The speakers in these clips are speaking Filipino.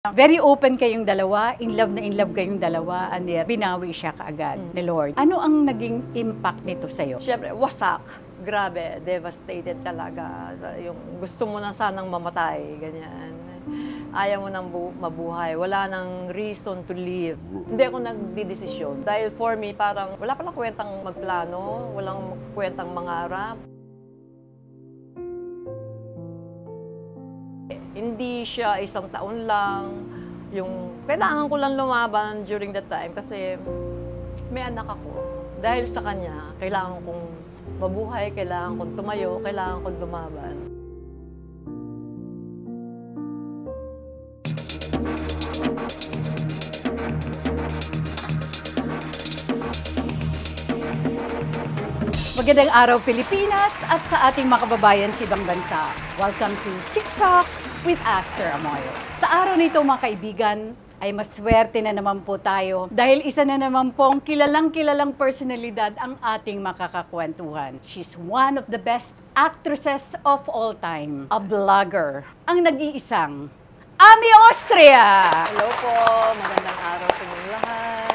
Very open kayong dalawa, in love na in love kayong dalawa, and yet binawi siya kaagad ni Lord. Ano ang naging impact nito sa'yo? Siyempre, wasak. Grabe, devastated talaga. Yung gusto mo na sanang mamatay, ganyan. Ayaw mo nang mabuhay. Wala nang reason to live. Hindi ako nagdidesisyon. Dahil for me, parang wala palang kwentang magplano, walang kwentang mangarap. Hindi siya isang taon lang. Yung kailangan ko lang lumaban during that time kasi may anak ako. Dahil sa kanya, kailangan kong mabuhay, kailangan kong tumayo, kailangan kong lumaban. Magandang araw Pilipinas at sa ating mga kababayan sa ibang bansa. Welcome to TikTok with Aster Amoyo. Sa araw nito mga kaibigan, ay maswerte na naman po tayo dahil isa na naman pong kilalang personalidad ang ating makakakwentuhan. She's one of the best actresses of all time, a vlogger, ang nag-iisang Ami Austria! Hello po, magandang araw sa inyong lahat.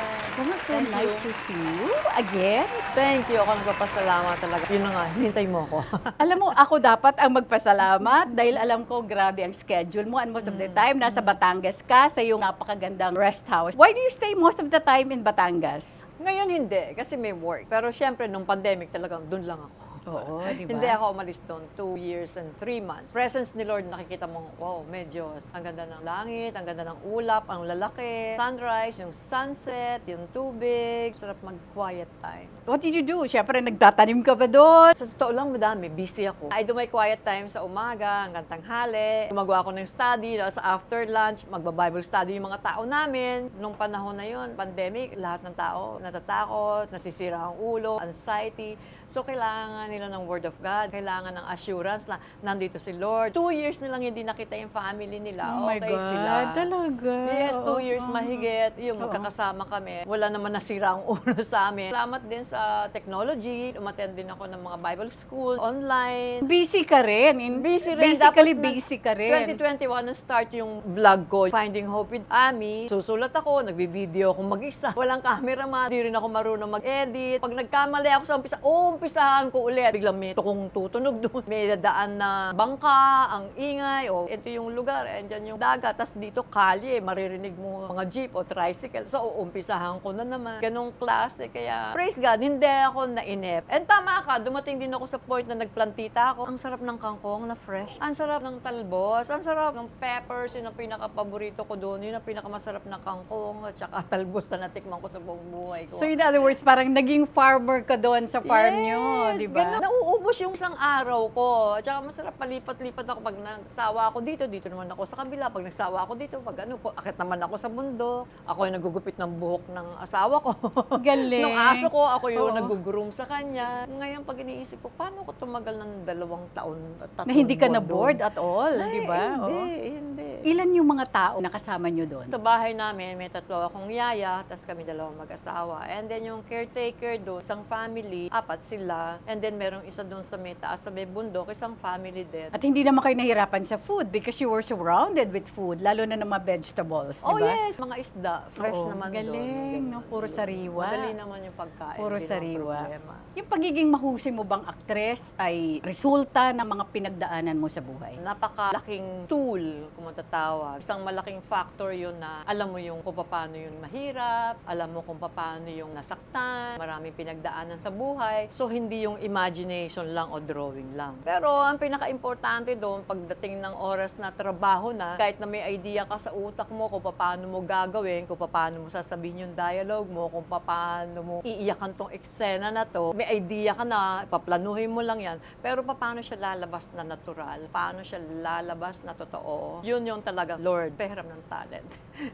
So nice to see you again. Thank you, ako nagpapasalamat talaga. Yun na nga, hinintay mo ako. Alam mo, ako dapat ang magpasalamat dahil alam ko grabe ang schedule mo and most of the time nasa Batangas ka sa iyong napakagandang rest house. Why do you stay most of the time in Batangas? Ngayon hindi, kasi may work. Pero syempre, nung pandemic talagang dun lang ako. Oo, di ba? Hindi ako umalis doon, 2 years and 3 months. Presence ni Lord, nakikita mo, wow, medyo ang ganda ng langit, ang ganda ng ulap, ang lalaki, sunrise, yung sunset, yung tubig, sarap mag-quiet time. What did you do? Siyempre, nagtatanim ka ba doon? Sa totoo lang, madami, busy ako. I do my quiet time sa umaga, hanggang tanghali. Gumagawa ako ng study, sa after lunch, magba-Bible study yung mga tao namin. Nung panahon na yun, pandemic, lahat ng tao natatakot, nasisira ang ulo, anxiety. So, kailangan nila ng Word of God, kailangan ng assurance na nandito si Lord. 2 years nilang hindi nakita yung family nila. Oh my okay God, sila. talaga? Yes, 2 years mahigit. Yung magkakasama kami. Wala naman nasira ang ulo sa amin. Salamat din sa technology. Umattend din ako ng mga Bible school, online. Busy ka rin. Busy rin. Basically, Tapos busy ka rin. 2021 na start yung vlog ko, Finding Hope with Ami. Susulat ako, nagbi-video ako mag-isa. Walang cameraman, hindi rin ako marunong mag-edit. Pag nagkamali ako sa umpisa, umpisahan ko ulit. Biglang may tukong tutunog doon. May dadaan na bangka, ang ingay, o ito yung lugar, andyan yung dagat. Tapos dito kalye, maririnig mo mga jeep o tricycle. So, umpisahan ko na naman. Ganong klase. Kaya, praise God, hindi ako nainip. And tama ka, dumating din ako sa point na nagplantita ako. Ang sarap ng kangkong na fresh. Ang sarap ng talbos. Ang sarap ng peppers. Yun ang pinaka-paborito ko doon. Yun ang pinakamasarap na kangkong at saka talbos na natikman ko sa buong buhay ko. So in other words, parang naging farmer ka doon sa farm nyo, di ba? Ganun. Nauubos yung isang araw ko. At saka masarap palipat-lipat ako. Pag nagsawa ako dito, dito naman ako sa kabila. Pag nagsawa ako dito, pag ano, akit naman ako sa bundok. Ako yung nagugupit ng buhok ng asawa ko. Galing. Nung aso ko, ako yung Oo. nag-groom sa kanya. Ngayon, pag iniisip ko, paano ko tumagal ng 2 taon at 3 Na hindi ka buwan na bored doon? at all, Ay, di ba? Hindi. Ilan yung mga tao na kasama nyo doon? Sa bahay namin, may 3 akong yaya, tapos kami 2 mag-asawa. And then yung caretaker doon, isang family, 4 sila. And then merong isa doon sa may taas, sa may bundok, isang family din. At hindi naman kayo nahirapan sa food because you were surrounded with food, lalo na ng mga vegetables, di Oh ba? yes, mga isda, fresh Oo, naman galing, doon. no? Puro sariwa. Madali naman yung pagkain. Puro hindi naman sariwa. problema. Yung pagiging mahusay mo bang aktres ay resulta ng mga pinagdaanan mo sa buhay? Napakalaking tool, kung matatawag. Isang malaking factor yun na alam mo yung kung paano yung mahirap, alam mo kung paano yung nasaktan, maraming pinagdaanan sa buhay. So, hindi yung imagination lang o drawing lang. Pero, ang pinaka-importante doon, pagdating ng oras na trabaho na, kahit na may idea ka sa utak mo kung paano mo gagawin, kung paano mo sasabihin yung dialogue mo, kung paano mo iiyakan tong eksena na to, may idea ka na, paplanuhin mo lang yan, pero paano siya lalabas na natural, paano siya lalabas na totoo, yun yung talaga, Lord, pahiram ng talent.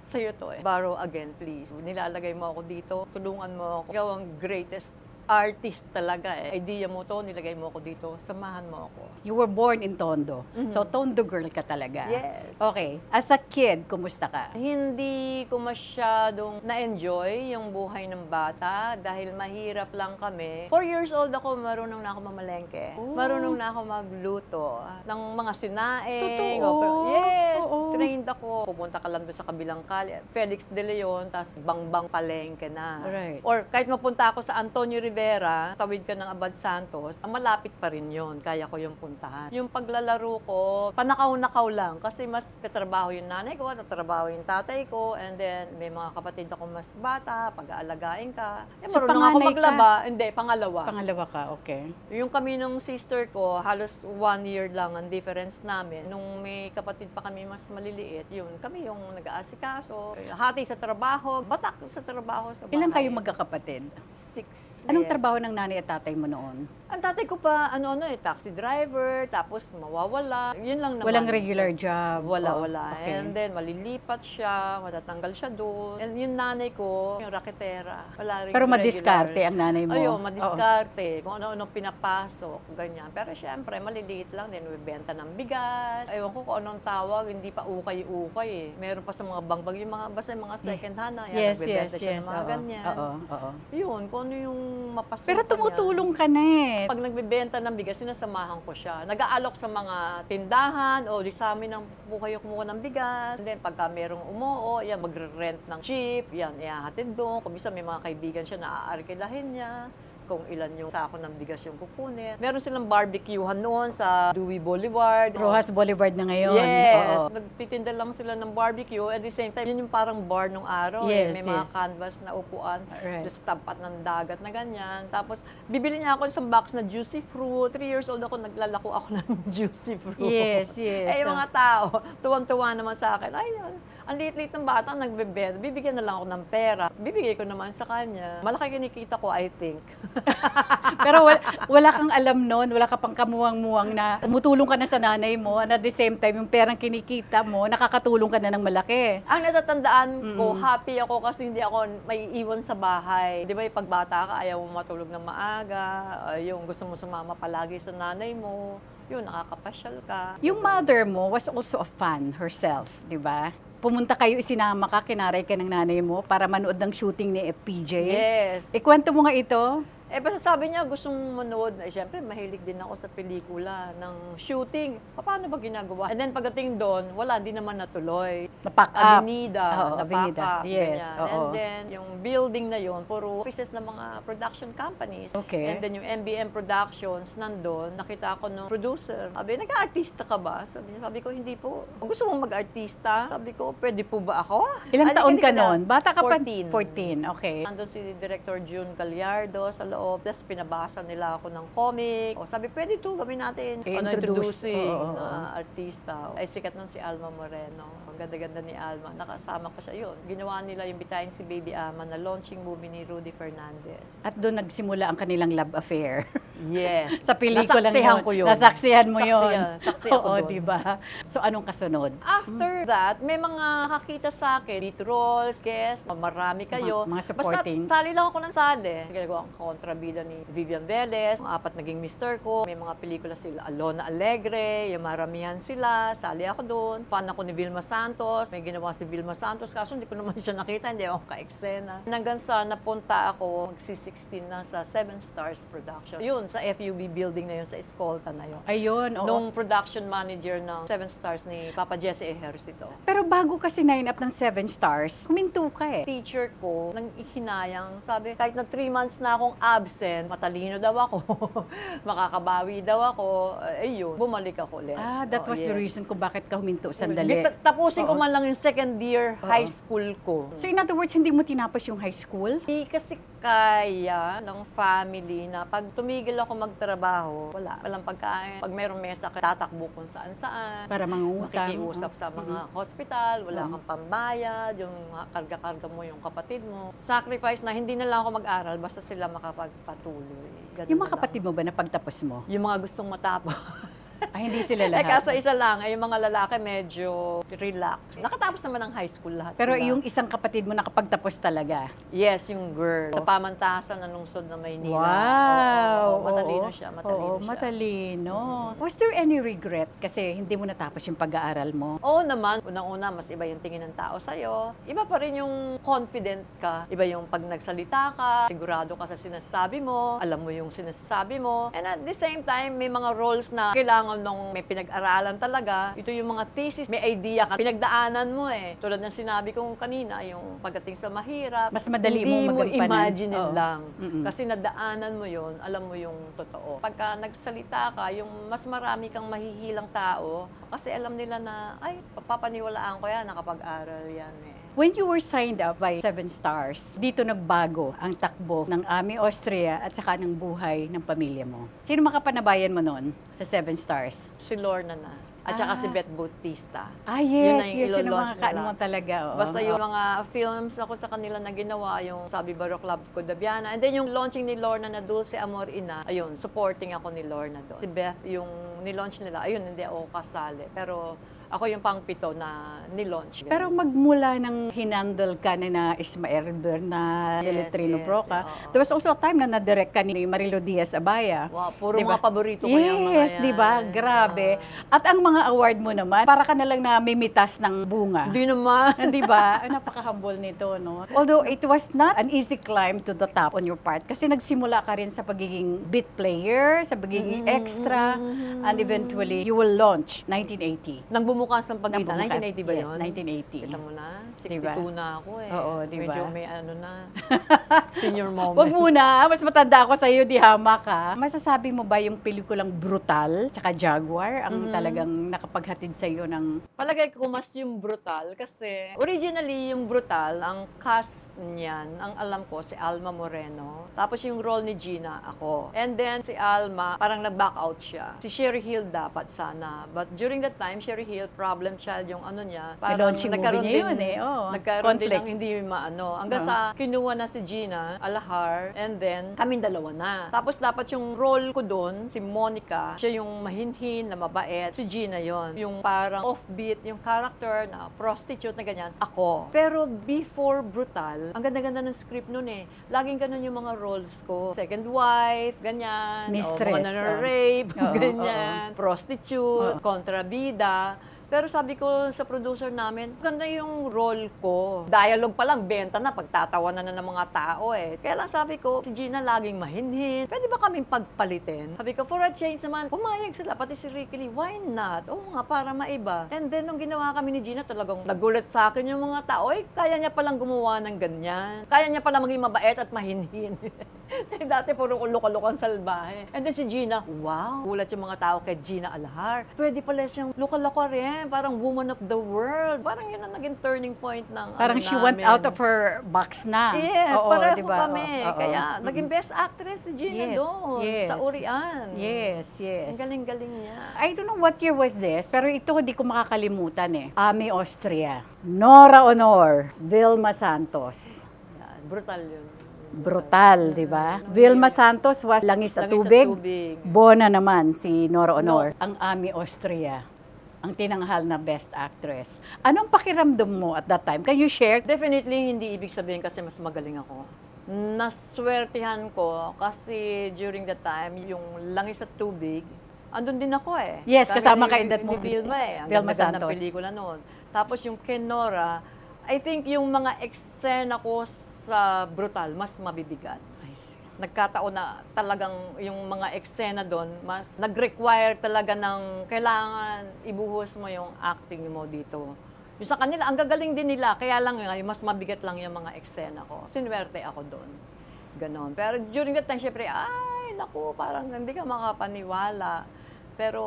Sa'yo to eh. Borrow again, please. Nilalagay mo ako dito, tulungan mo ako. Ikaw ang greatest artist talaga eh. Idea mo to, nilagay mo ako dito, samahan mo ako. You were born in Tondo. So, Tondo girl ka talaga. Yes. Okay. As a kid, kumusta ka? Hindi ko masyadong na-enjoy yung buhay ng bata dahil mahirap lang kami. 4 years old ako, marunong na ako mamalengke. Oh. Marunong na ako magluto ng mga sinaing. Totoo? Yes, Oo. trained ako. Pupunta ka lang doon sa kabilang kalye. Felix De Leon, tas Bangbang palengke na. Alright. Or kahit mapunta ako sa Antonio Rivera, tawid ka ng Abad Santos, malapit pa rin yun. Kaya ko yung puntahan. Yung paglalaro ko, panakaw-nakaw lang. Kasi mas katrabaho yung nanay ko, tatrabaho yung tatay ko, and then may mga kapatid ako mas bata, pag-aalagain ka. So, Marunong ako panganay maglaba. Hindi, pangalawa. Pangalawa ka, okay. Yung kami nung sister ko, halos 1 year lang ang difference namin. Nung may kapatid pa kami mas maliliit, yun, kami yung nag-aasikaso. Hati sa trabaho, batak sa trabaho sa bahay. Ilan kayo magkakapatid? 6. Anong yes. trabaho ng nanay at tatay mo noon? Ang tatay ko pa, taxi driver, tapos mawawala. Yun lang naman. Walang regular job? Wala. Okay. And then, malilipat siya, matatanggal siya doon. And yung nanay ko, yung raketera. Wala rin Pero regular. madiskarte ang nanay mo? Ayun, madiskarte. Kung ano-ano pinapasok, ganyan. Pero syempre, maliliit lang din. Bibenta ng bigas. Ewan ko kung anong tawag, hindi pa ukay-ukay eh. Meron pa sa mga bangbang, yung mga, basta yung mga second hand na. Yan, nagbebenta siya ng mga ganyan. Oo. Yun, kung ano yung mapasok. Pero tumutulong ka na eh. Pag nagbebenta ng bigas, sinasamahan ko siya. Nag-aalok sa mga tindahan o di sa amin ng kayo kumuha ng bigas. And then pagka merong umuo, yan, magre-rent ng jeep, yan, ihahatid doon. Kung minsan may mga kaibigan siya na aarkilahin niya. Kung ilan yung sako ng bigas yung kukunin. Meron silang barbecuehan noon sa Dewey Boulevard. Rojas Boulevard na ngayon. Yes. Oo. Nagtitinda lang sila ng barbecue. At the same time, yun yung parang bar nung araw. Yes, May mga yes. canvas na upuan. Right. Just tapat ng dagat na ganyan. Tapos, bibili niya ako isang box na juicy fruit. 3 years old ako, naglalako ako ng juicy fruit. Yes. Eh, yung mga tao, tuwang-tuwa naman sa akin. Ay, ang liit-liit ng bata, nagbebenta. Bibigyan na lang ako ng pera. Bibigay ko naman sa kanya. Malaki kinikita ko, I think. Pero wala kang alam noon, wala ka pang kamuwang-muwang na tumutulong ka na sa nanay mo, and at the same time, yung perang kinikita mo, nakakatulong ka na ng malaki. Ang natatandaan ko, happy ako kasi hindi ako may iwan sa bahay. Di ba yung pagbata ka, ayaw mo matulog ng maaga, yung gusto mo sumama palagi sa nanay mo, yun, nakakapasyal ka. Yung mother mo was also a fan herself, di ba? Pumunta kayo, isinama ka, kinaray ka ng nanay mo para manood ng shooting ni FPJ. Yes. Ikwento mo nga ito. Eh, basta sabi niya, gustong manood. Eh, syempre, mahilig din ako sa pelikula ng shooting. Paano ba ginagawa? And then, pagdating doon, wala din naman natuloy. Na-pack up. Avenida, Oo, na-pack Avenida. up, Yes, ganyan. oo. And then, yung building na yon puro offices ng mga production companies. Okay. And then, yung MBM Productions, nandun, nakita ko ng producer. Sabi, nag-artista ka ba? Sabi ko, hindi po. Gusto mong mag-artista? Sabi ko, pwede po ba ako? Ilang Ay, taon hindi ka na. noon? Bata ka pa? 14. 14, okay. Nandun si Director June Gallardo sa loob. Tapos pinabasa nila ako ng comic. O, sabi, pwede to gawin natin. I-introduce. Introducing Oo. na artista. Ay, sikat nun si Alma Moreno. Ang ganda-ganda ni Alma. Nakasama ko siya yun. Ginawa nila yung Bitayin si Baby Ama na launching movie ni Rudy Fernandez. At doon nagsimula ang kanilang love affair. Yes. Sa pelikula Nasaksihan ko yun. Nasaksihan mo yun. Saksi ako Oo, doon. di ba? So, anong kasunod? After that, may mga nakakita sa akin, lead roles, guest, marami kayo. Mga supporting. Basta sali lang ako ng sali. Ginagawa ang kontrabida ni Vivian Velez, ang 4 naging mister ko. May mga pelikula sila, Alona Alegre, yung maramihan sila. Sali ako doon. Fan ako ni Vilma Santos. May ginawa si Vilma Santos, kaso hindi ko naman siya nakita, hindi ako ka-eksena. Hanggang sa napunta ako, magsi-16 na sa 7 Stars Production. Yun, sa FUB building na yun, sa Escolta na yun. Ayun, oo. Nung production manager ng 7 Stars ni Papa Jesse Ejercito. Pero bago ka sinign up ng 7 Stars, huminto ka eh. Teacher ko, nang ihinayang, sabi, kahit na 3 months na akong absent, matalino daw ako, makakabawi daw ako, ayun, bumalik ako ulit. Ah, that was the yes. reason kung bakit ka huminto sandali. Tapusin ko Oo. man lang yung second year Oo. high school ko. So in other words, hindi mo tinapos yung high school? Hindi kasi kaya ng family na pag tumigil ako magtrabaho, walang pagkain. Pag mayroong mesa, tatakbo kung saan-saan. Para mangungutang. Makikiusap sa mga hospital, wala kang pambayad, yung karga-karga mo yung kapatid mo. Sacrifice na hindi na lang ako mag-aral, basta sila makapagpatuloy. Ganun Yung mga na lang. kapatid mo ba na pagtapos mo? Yung mga gustong matapos. Ay, hindi sila Eh, lahat. kaso isa lang, ay yung mga lalaki medyo relax. Nakatapos naman ng high school lahat Pero sila. yung isang kapatid mo nakapagtapos talaga. Yes, yung girl. Sa pamantasan ng lungsod ng Maynila. Wow! Oo, matalino siya, matalino Oo, siya. matalino. Was there any regret kasi hindi mo natapos yung pag-aaral mo? Oo naman, unang-una, mas iba yung tingin ng tao sa'yo. Iba pa rin yung confident ka. Iba yung pag nagsalita ka, sigurado ka sa sinasabi mo, alam mo yung sinasabi mo. And at the same time, may mga roles na kailangan nung may pinag-aralan talaga. Ito yung mga thesis, may idea ka, pinagdaanan mo eh. Tulad ng sinabi kong kanina, yung pagdating sa mahirap, Mas madali hindi mo magampanan. imagine Oo. lang. Mm-mm. Kasi nadaanan mo yon, alam mo yung totoo. Pagka nagsalita ka, yung mas marami kang mahihilang tao, kasi alam nila na, ay, papaniwalaan ko yan, nakapag-aral yan eh. When you were signed up by 7 Stars, dito nagbago ang takbo ng Ami Austria at saka ng buhay ng pamilya mo. Sino makapanabayan mo noon sa 7 Stars? Si Lorna na. At saka si Beth Bautista. Ah, Yun na yes. yung Yes, yun ang ilo-launch mga kaan nila. mo talaga. Oo. Basta yung mga films ako sa kanila na ginawa, yung Sabi Baro Club ko, Dabiana. And then yung launching ni Lorna na Dulce Amor Ina, ayun, supporting ako ni Lorna doon. Si Beth, yung nilaunch nila, ayun, hindi ako kasali. Pero ako yung pang-pito na nilaunch. Pero magmula nang hinandle ka ni na Ismael Bernal, Yes, Letrino yes, Broca, oo. there was also a time na na-direct ka ni Marilo Diaz Abaya. Wow, puro Diba? mga paborito ko yung mga Yes, yan. di ba? Grabe. At ang mga award mo naman, para ka na lang namimitas ng bunga. Hindi naman. Di ba? Ay, napaka-humble nito, no? Although it was not an easy climb to the top on your part kasi nagsimula ka rin sa pagiging beat player, sa pagiging extra, and eventually you will launch 1980. Nang bumukas ng Nang pagkita, bumukas. 1980 ba Yes, yun? 1980. Kita mo na, 62 Diba? na ako eh. Oo, diba? Medyo may ano na, senior moment. Wag muna, mas matanda ako sa iyo, di hama ka. Masasabi mo ba yung pelikulang Brutal, tsaka Jaguar, ang talagang nakapaghatid sa iyo ng... Palagay ko mas yung Brutal kasi originally yung Brutal, ang cast niyan, ang alam ko si Alma Moreno. Tapos yung role ni Gina, ako. And then si Alma, parang nag-back out siya. Si Sherry Hill dapat sana. But during that time, Sherry Hill, problem child yung ano niya. May launching movie niya yun eh. Oo, Nagkaroon din conflict. ng hindi maano. Hanggang sa kinuha na si Gina Alahar and then kaming dalawa na. Tapos dapat yung role ko doon, si Monica, siya yung mahinhin na mabait. Si Gina yon, yung parang offbeat, yung character na prostitute na ganyan, ako. Pero before Brutal, ang ganda-ganda ng script noon eh. Laging ganun yung mga roles ko. Second wife, ganyan. Mistress, O, mga nare-rape, Oo, ganyan. Prostitute, kontrabida. Pero sabi ko sa producer namin, ganda yung role ko. Dialogue pa lang, benta na, pagtatawanan na ng mga tao eh. Kaya lang sabi ko, si Gina laging mahinhin. Pwede ba kaming pagpalitin? Sabi ko, for a change naman, pumayag sila, pati si Ricky Lee, why not? Oo nga, para maiba. And then, nung ginawa kami ni Gina, talagang nagulat sa akin yung mga tao, eh, kaya niya palang gumawa ng ganyan. Kaya niya palang maging mabait at mahinhin. Dati puro luka-lukang salbahe. And then si Gina, wow, gulat yung mga tao kay Gina Alahar. Pwede pala siyang luka-luka rin, parang woman of the world. Parang yun ang naging turning point ng Parang she went out of her box na. Yes, Oo, pareho diba? kami. Oo. Kaya naging best actress si Gina Yes, doon yes. sa Urian. Yes, yes. Ang galing-galing niya. I don't know what year was this, pero ito hindi ko makakalimutan eh. Ami Austria, Nora Honor, Vilma Santos. Yan, brutal yun. Brutal, di ba? Vilma Santos was Langis at Langis at Tubig. Tubig. Bona naman si Nora Honor. Ang Ami Austria, ang tinanghal na Best Actress. Anong pakiramdam mo at that time? Can you share? Definitely hindi ibig sabihin kasi mas magaling ako. Naswertihan ko kasi during that time, yung Langis at Tubig, andun din ako eh. Yes, Kami kasama ni- ka in that ni movie. Vilma eh. Ang Vilma ganda-ganda ng Santos. pelikula noon. Tapos yung Kenora, I think yung mga eksena ko sa Brutal, mas mabibigat. I see. Nagkataon na talagang yung mga eksena doon, mas nag-require talaga ng kailangan ibuhos mo yung acting mo dito. Yung sa kanila, ang gagaling din nila, kaya lang nga, mas mabigat lang yung mga eksena ko. Sinuwerte ako doon. Ganon. Pero during that time, syempre, ay, naku, parang hindi ka makapaniwala. Pero,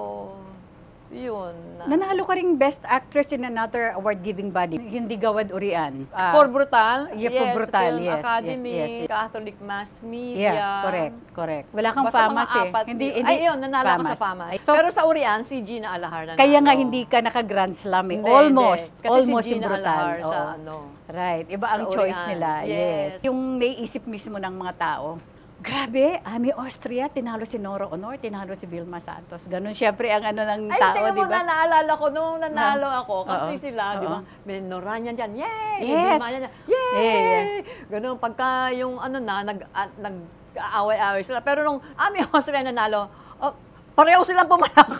yun. Nanalo ka ring Best Actress in another award-giving body. Hindi Gawad Urian. For Brutal? Yeah, for Brutal, Film yes, Academy, yes, yes. Catholic Mass Media. Yeah, correct. Wala kang Basta pamas mga eh. apat. Ay, yun, nanalo ako sa pamas. So, Pero sa Urian, si Gina Alahar nanalo. kaya nga hindi ka naka-Grand Slam eh. Hindi, Almost. hindi. Kasi Almost si yung Gina Brutal. Alahar sa Oo. ano. Right. Iba ang Sa choice Urian. nila. Yes. Yes. Yung naiisip mismo ng mga tao. Grabe, Ami Austria, tinalo si Nora Honor, tinalo si Vilma Santos. Ganun syempre ang ano ng Ay, tao, tingnan di mo ba? na naalala ko nung nanalo ako. Kasi Oo. sila, di ba? Oo. May Noranyan dyan, yay! Yes. May Vilma dyan, yay! Yeah. Ganun, pagka yung ano na, nag-aaway-aaway sila. Pero nung Ami Austria nanalo, pareho silang pumalak.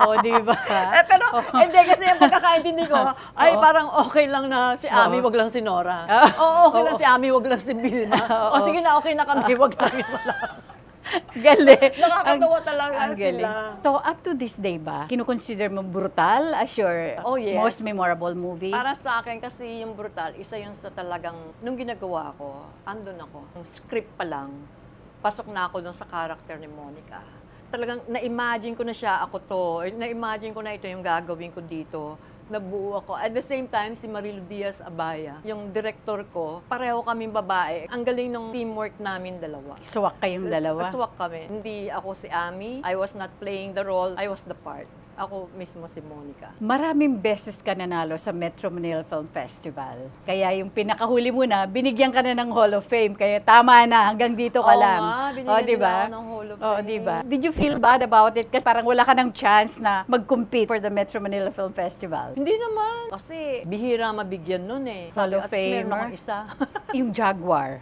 O, di ba? Pero hindi kasi yung pagkakaintindi ko, ay Oo. parang okay lang na si Ami, Oo. wag lang si Nora. Oo. Oo, okay lang Oo. si Ami, wag lang si Vilma. Oo. O sige na, okay na kami, wag lang yun wala. Galing. Nakakatawa talaga ang galing. sila. So, up to this day ba, kinukonsider mo Brutal as your Oh, yes. most memorable movie? Para sa akin kasi yung Brutal, isa yun sa talagang, nung ginagawa ko, andun ako. Yung script pa lang, pasok na ako dun sa character ni Monica. Talagang na-imagine ko na siya, ako to. Na-imagine ko na ito yung gagawin ko dito. Nabuo ako. At the same time, si Marilu Diaz Abaya, yung director ko, pareho kaming babae. Ang galing ng teamwork namin dalawa. Swak kayong dalawa? Swak kami. Hindi ako si Ami. I was not playing the role. I was the part. Ako mismo si Monica. Maraming beses ka nanalo sa Metro Manila Film Festival. Kaya yung pinakahuli mo na, binigyan ka na ng Hall of Fame. Kaya tama na, hanggang dito ka Oo lang. nga, binigyan diba? nila ako ng Hall of Fame. Diba? Did you feel bad about it? Kasi parang wala ka ng chance na mag-compete for the Metro Manila Film Festival. Hindi naman. Kasi bihira mabigyan nun eh. Hall of At meron Famer. akong isa. Yung Jaguar,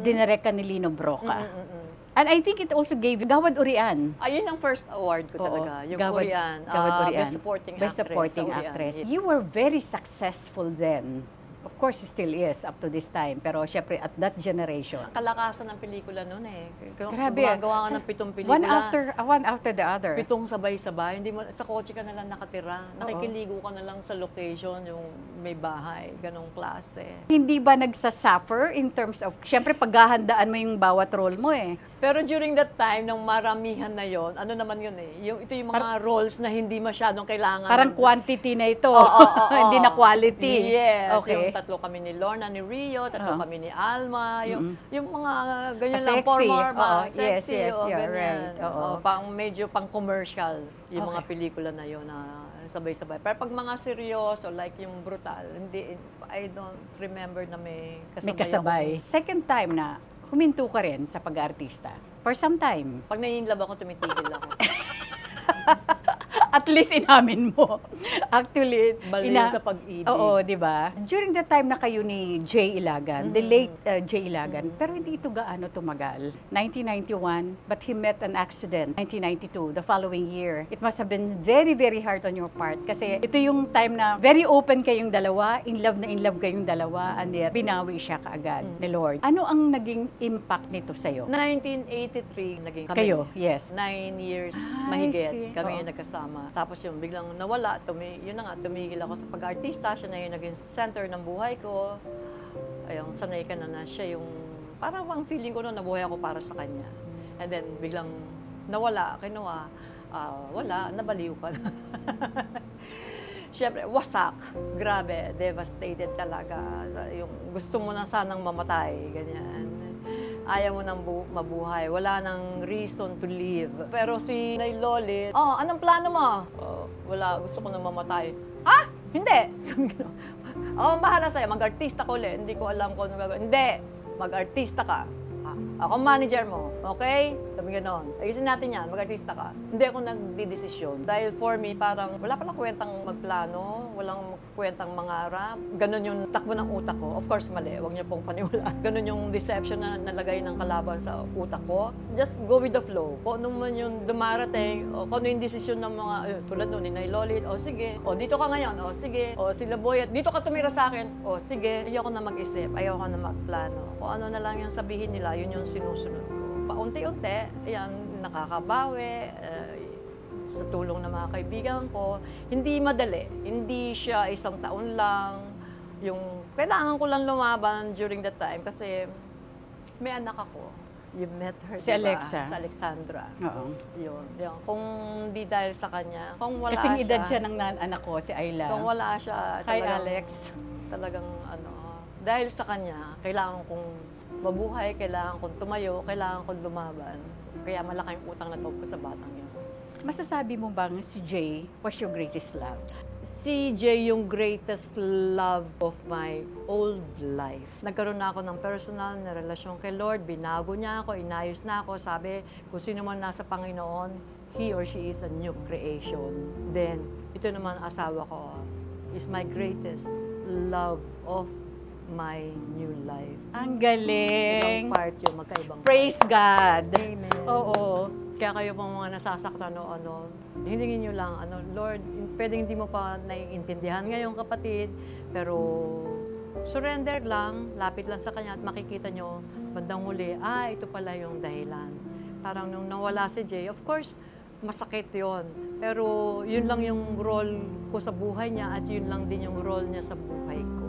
dinirect ka ni Lino Broca. Mm-mm. And I think it also gave you Gawad Urian. Ayun ang first award ko talaga. Yung Gawad Urian. Urian. Best supporting Best actress. supporting sa Urian. actress. Yeah. You were very successful then. Of course, it still is up to this time. Pero syempre, at that generation. Kalakasan ng pelikula noon eh. Grabe. Gumagawa ka ng 7 pelikula. One after the other. 7 sabay-sabay. Hindi mo, sa kotse ka na lang nakatira. Nakikiligo ka na lang sa location, yung may bahay. Ganong klase. Hindi ba nagsasuffer in terms of, syempre paghahandaan mo yung bawat role mo eh. Pero during that time, nung maramihan na yon, ano naman yun eh, ito yung mga roles na hindi masyadong kailangan. Parang quantity na ito, Oo. hindi na quality. Yes, Okay. yung tatlo kami ni Lorna, ni Rio, tatlo kami ni Alma, yung mga ganyan Sexy. lang, forma, Oo, sexy, yes, o you're ganyan. right. Oo. Medyo pang commercial yung mga Okay. pelikula na yun na sabay-sabay. Pero pag mga seryoso, like yung Brutal, hindi, I don't remember na may May kasabay. Second time na huminto ka rin sa pag-artista. For some time. Pag nai-inlove ako, tumitigil ako. At least inamin mo. Actually, Baliw sa pag-ibig. Oo, di ba? During the time na kayo ni Jay Ilagan, the late Jay Ilagan, pero hindi ito gaano tumagal. 1991, but he met an accident. 1992, the following year. It must have been very, very hard on your part kasi ito yung time na very open kayong dalawa, in love na in love kayong dalawa, and yet binawi siya kaagad ni Lord. Ano ang naging impact nito sa'yo? 1983, naging kami. Kayo, yes. 9 years I mahigit see. kami Oo. yung nagkasama. Tapos yung biglang nawala, yun na nga, tumigil ako sa pag-artista. Siya na yung naging center ng buhay ko. Ayun, sanay ka na siya yung, parang ang feeling ko na nabuhay ako para sa kanya. And then biglang nawala, kinuha, wala, nabaliw ka na. Siyempre, wasak. Grabe, devastated talaga. Yung gusto mo na sanang mamatay, ganyan. Ayaw mo nang mabuhay. Wala nang reason to live. Pero si Nay Lolit, anong plano mo? Wala, gusto ko na mamatay. Ha? Hindi! Sabi ko, bahala sa'yo, mag-artista ko ulit. Hindi ko alam kung ano gagawin. Hindi! Mag-artista ka. Ako manager mo, okay? Sabi gano'n. Ayusin natin yan, mag-artista ka. Hindi ako nagdidesisyon. Dahil for me, parang wala palang kwentang magplano, walang kwentang mangarap. Ganon yung takbo ng utak ko. Of course, mali. Huwag niyo pong paniwala. Ganon yung deception na nalagay ng kalaban sa utak ko. Just go with the flow. Kung ano man yung dumarating, o kung ano yung desisyon ng mga, tulad nun, ni Nay Lolit, sige. Dito ka ngayon, sige. Sila Boyet, dito ka tumira sa akin, sige. Ayoko na mag-isip, ayoko na magplano. Kung ano na lang yung sabihin nila, yun yung sinusunod ko. Paunti-unti, ayan, nakakabawi, sa tulong ng mga kaibigan ko. Hindi madali. Hindi siya isang taon lang. Yung kailangan ko lang lumaban during that time kasi may anak ako. You met her, Si diba? Alexa. Si Alexandra. Oo. Yun. Kung di dahil sa kanya, kung wala Kasing siya. edad siya ng anak ko, si Ayla. Kung wala siya, Hi, talagang, Alex. Talagang dahil sa kanya, kailangan kong mabuhay, kailangan kong tumayo, kailangan kong lumaban. Kaya malaking utang na loob ko sa batang yun. Masasabi mo bang si Jay was your greatest love? Si Jay yung greatest love of my old life. Nagkaroon na ako ng personal na relasyon kay Lord, binago niya ako, inayos na ako, sabi, kung sino man nasa Panginoon, he or she is a new creation. Then, ito naman asawa ko, is my greatest love of my new life. Ang Ibang galing. part yun, magkaibang Praise God. Amen. Oo. Kaya kayo pong mga nasasaktan o hingin nyo lang, Lord, pwedeng hindi mo pa naiintindihan ngayon kapatid, pero surrender lang, lapit lang sa Kanya at makikita nyo, bandang huli, ito pala yung dahilan. Parang nung nawala si Jay, of course, masakit yon. Pero yun lang yung role ko sa buhay niya at yun lang din yung role niya sa buhay ko.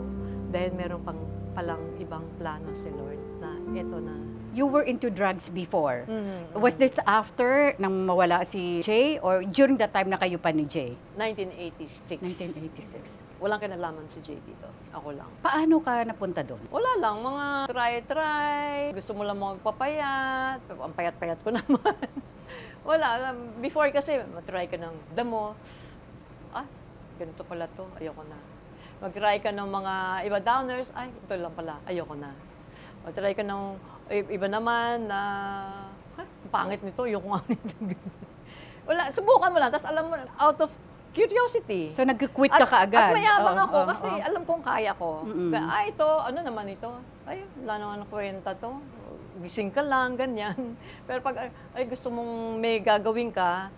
Dahil meron palang ibang plano si Lord na eto na. You were into drugs before. Mhm. Was this after nang mawala si Jay or during the time na kayo pa ni Jay? 1986. 1986. Walang kinalaman si Jay dito. Ako lang. Paano ka napunta doon? Wala lang, mga try. Gusto mo lang magpapayat. Ang payat-payat ko naman. Wala. Before kasi, matry ka ng damo. Ganito pala to. Ayoko na. Mag-try ka ng mga iba downers. Ito lang pala. Ayoko na. Mag-try ka ng iba naman na, pangit nito. Ayoko nga nito. Wala. Subukan mo lang. Tapos alam mo, out of curiosity. So nag-quit ka kaagad? At mayabang Oo, ako oo, kasi oo. alam kong kaya ko. Mm-mm. Ito, ano naman ito? Wala naman kwenta to. Gising ka lang, ganyan. Pero pag gusto mong may gagawin ka,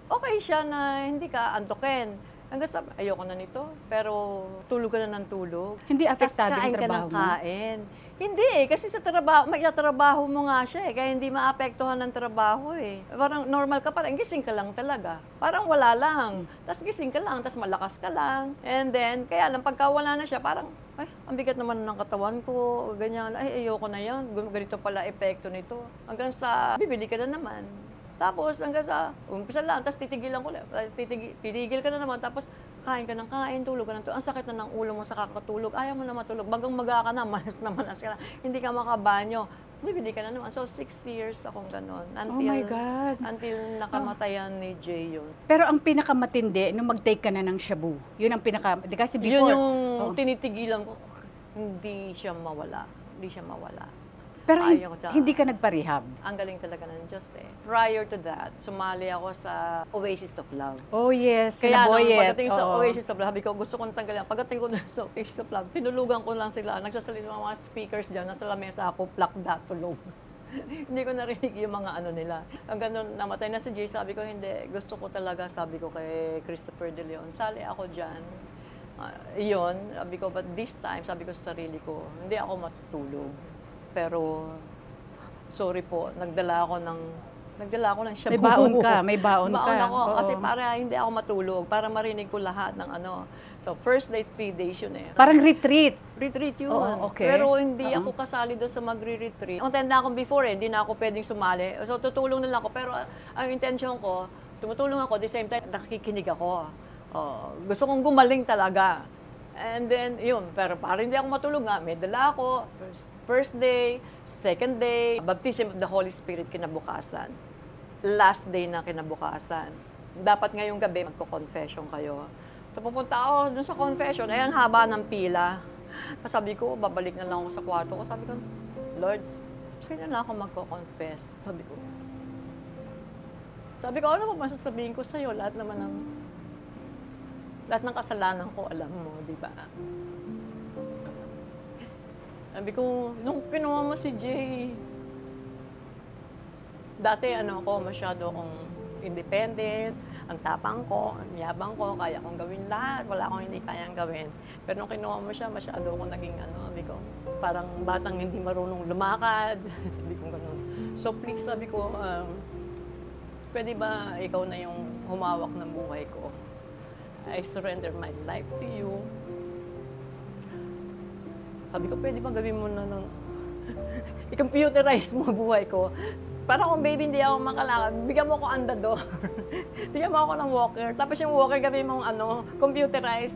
okay siya na hindi ka antokin. Hanggang sa, ayoko na nito. Pero tulog ka na ng tulog. Hindi apektado Tas yung trabaho kain ka ng mo? kain. Hindi kasi sa trabaho, trabaho mo nga siya kaya hindi maapektuhan ng trabaho Parang normal ka parang gising ka lang talaga. Parang wala lang. Tapos gising ka lang, tapos malakas ka lang. And then, kaya lang pagka wala na siya, parang, ang bigat naman ng katawan ko, ganyan. Ayoko na yan. Ganito pala epekto nito. Hanggang sa, bibili ka na naman. Tapos hanggang sa, umpisa lang, tapos titigilan ko lang. Titigil ka na naman, tapos kain ka ng kain, tulog ka ng tulog. Ang sakit na ng ulo mo sa kakatulog, ayaw mo na matulog. Bagang maga ka na, manas ka na. Hindi ka makabanyo. Bibili ka na naman. So, 6 years akong ganon. Oh my God. Until nakamatayan ni Jay yun. Pero ang pinakamatindi, nung mag-take ka na ng shabu, yun ang kasi before. Yun yung tinitigilan ko, hindi siya mawala. Hindi siya mawala. Pero Ayaw ko siya. hindi ka nagpa-rehab? Ang galing talaga ng Diyos Prior to that, sumali ako sa Oasis of Love. Oh yes, Kaya nung Boyet. pagdating sa Oo. Oasis of Love, sabi ko, gusto kong tanggalin. Pagdating ko na sa Oasis of Love, tinulugan ko lang sila. Nagsasalita ng mga speakers dyan, nasa lamesa ako, plakda, tulog. Hindi ko narinig yung mga ano nila. Hanggang nung namatay na si Jay, sabi ko, hindi. Gusto ko talaga, sabi ko kay Christopher De Leon, sali ako dyan. Iyon, sabi ko, but this time, sabi ko sa sarili ko, hindi ako matutulog. Pero, sorry po, nagdala ako ng shabu. May baon ka, may baon ka. Baon ako, Oo. kasi para hindi ako matulog, para marinig ko lahat ng ano. So, first day, 3 days yun Parang retreat. Retreat yun. Oo, okay. Pero hindi ako kasali doon sa magre-retreat. Ang tanda akong before hindi na ako pwedeng sumali. So, tutulong na lang ako. Pero ang intention ko, tumutulong ako, at the same time, nakikinig ako. Gusto kong gumaling talaga. And then, yun. Pero para hindi ako matulog nga, may dala ako. First day, second day, baptism of the Holy Spirit kinabukasan. Last day na kinabukasan. Dapat ngayong gabi, magko-confession kayo. So, pupunta ako dun sa confession, ang haba ng pila. Sabi ko, babalik na lang ako sa kwarto ko. Sabi ko, Lord, sa'yo na lang ako magko-confess. Sabi ko, ano ba masasabihin ko sa'yo? Lahat ng kasalanan ko, alam mo, di ba? Sabi ko, nung kinuha mo si Jay, dati masyado akong independent, ang tapang ko, ang yabang ko, kaya kong gawin lahat, wala akong hindi kayang gawin. Pero nung kinuha mo siya, masyado akong naging sabi ko, parang batang hindi marunong lumakad, sabi ko ganun. So please, sabi ko, pwede ba ikaw na yung humawak ng buhay ko? I surrender my life to you. Sabi ko, pwede ba gawin mo na ng i-computerize mo buhay ko? Para kung baby hindi ako makalakad, bigyan mo ako andador. Bigyan mo ako ng walker. Tapos yung walker gawin mong computerize,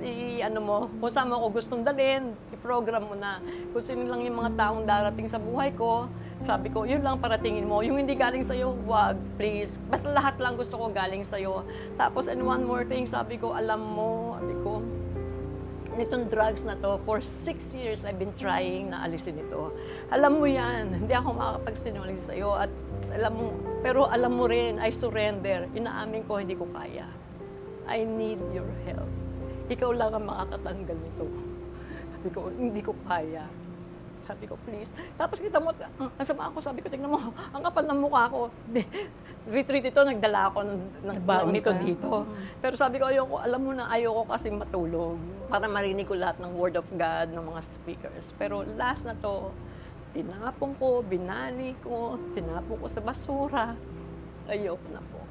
mo, kung saan mo ako gustong dalhin, i-program mo na. Kung sino lang yung mga taong darating sa buhay ko, sabi ko, yun lang paratingin mo. Yung hindi galing sa'yo, wag, please. Basta lahat lang gusto ko galing sa'yo. Tapos, and one more thing, sabi ko, alam mo, sabi ko, nitong drugs na to, for 6 years I've been trying na alisin ito. Alam mo yan, hindi ako makakapagsinungaling sa'yo at pero alam mo rin, I surrender. Inaamin ko, hindi ko kaya. I need your help. Ikaw lang ang makakatanggal nito. Sabi ko, hindi ko kaya. Sabi ko, please. Tapos kita mo, ang sama ako, sabi ko, tingnan mo, ang kapal ng mukha ko. Retreat ito, nagdala ako nito dito. Pero sabi ko, ayoko, alam mo na, ayoko kasi matulog. Para marinig ko lahat ng word of God, ng mga speakers. Pero last na to, tinapon ko, binali ko, tinapon ko sa basura. Ayoko na po.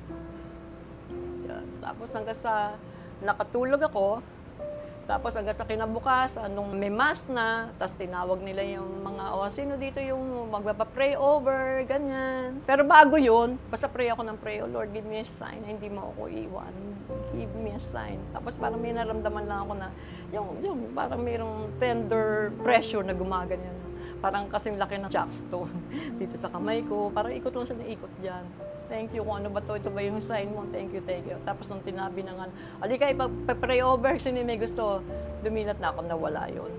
Yan. Tapos hanggang sa nakatulog ako, tapos hanggang sa kinabukasan, nung may mass na, tapos tinawag nila yung mga, sino dito yung magpapapray over, ganyan. Pero bago yun, basta pray ako ng pray, oh Lord, give me a sign, hindi mo ako iwan. Give me a sign. Tapos parang may naramdaman lang ako na, yung parang mayroong tender pressure na gumaganyan. Parang kasing laki ng jackstone dito sa kamay ko. Parang ikot lang siya na ikot dyan. Thank you, kung ano ba to, ito ba yung sign mo? Thank you, thank you. Tapos nung tinabi na nga, alika, ipag-pray over, sino may gusto? Dumilat na ako, nawala yun.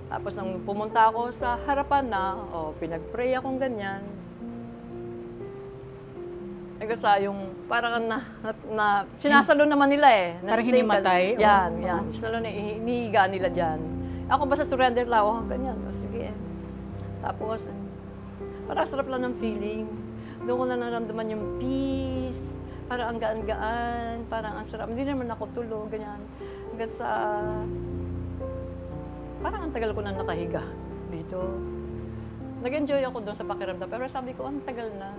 Tapos nung pumunta ako sa harapan na, pinag-pray akong ganyan. Nagkasa yung, parang sinasalo naman nila eh. Parang hinimatay? Yan. Sinasalo na, hinihiga nila dyan. Ako basta surrender lang, ganyan. Sige. Tapos, parang sarap lang ng feeling. Doon ko na naramdaman yung peace, parang ang gaan-gaan, parang ang sarap. Hindi naman ako tulog, ganyan. Hanggang sa, parang ang tagal ko na nakahiga dito. Nag-enjoy ako doon sa pakiramdam, pero sabi ko, ang tagal na.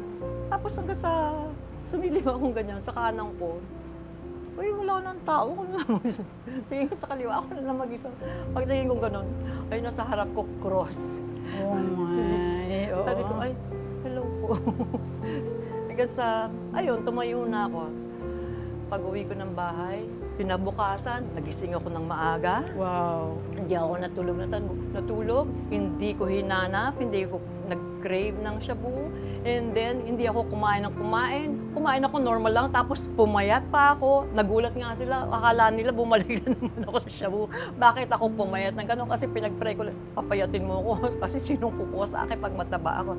Tapos hanggang sa, sumilip akong ganyan, sa kanan ko. Uy, wala ng tao, ako na lang mag-isa. Tingin ko sa kaliwa, ako na lang mag-isa. Pagtingin ko gano'n, ay nasa harap ko, cross. Oh my, oo. Sabi ko, ay, hello po. Hanggang sa, ayun, tumayo na ako. Pag-uwi ko ng bahay, pinabukasan, nagising ako ng maaga. Wow. Hindi ako natulog, hindi ko hinanap, hindi ko nag-crave ng shabu. And then, hindi ako kumain ng kumain. Kumain ako normal lang, tapos pumayat pa ako. Nagulat nga sila, akala nila bumalik na naman ako sa shabu. Bakit ako pumayat ng gano'n? Kasi pinag-pray ko, papayatin mo ako. Kasi sinong kukuha sa akin pag mataba ako.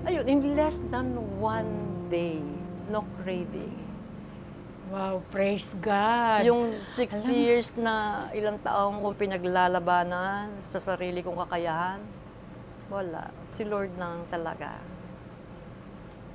Ayun, in less than 1 day, no craving. Wow, praise God. Yung 6 years na ilang taong ko pinaglalabanan sa sarili kong kakayahan, wala. Si Lord lang talaga.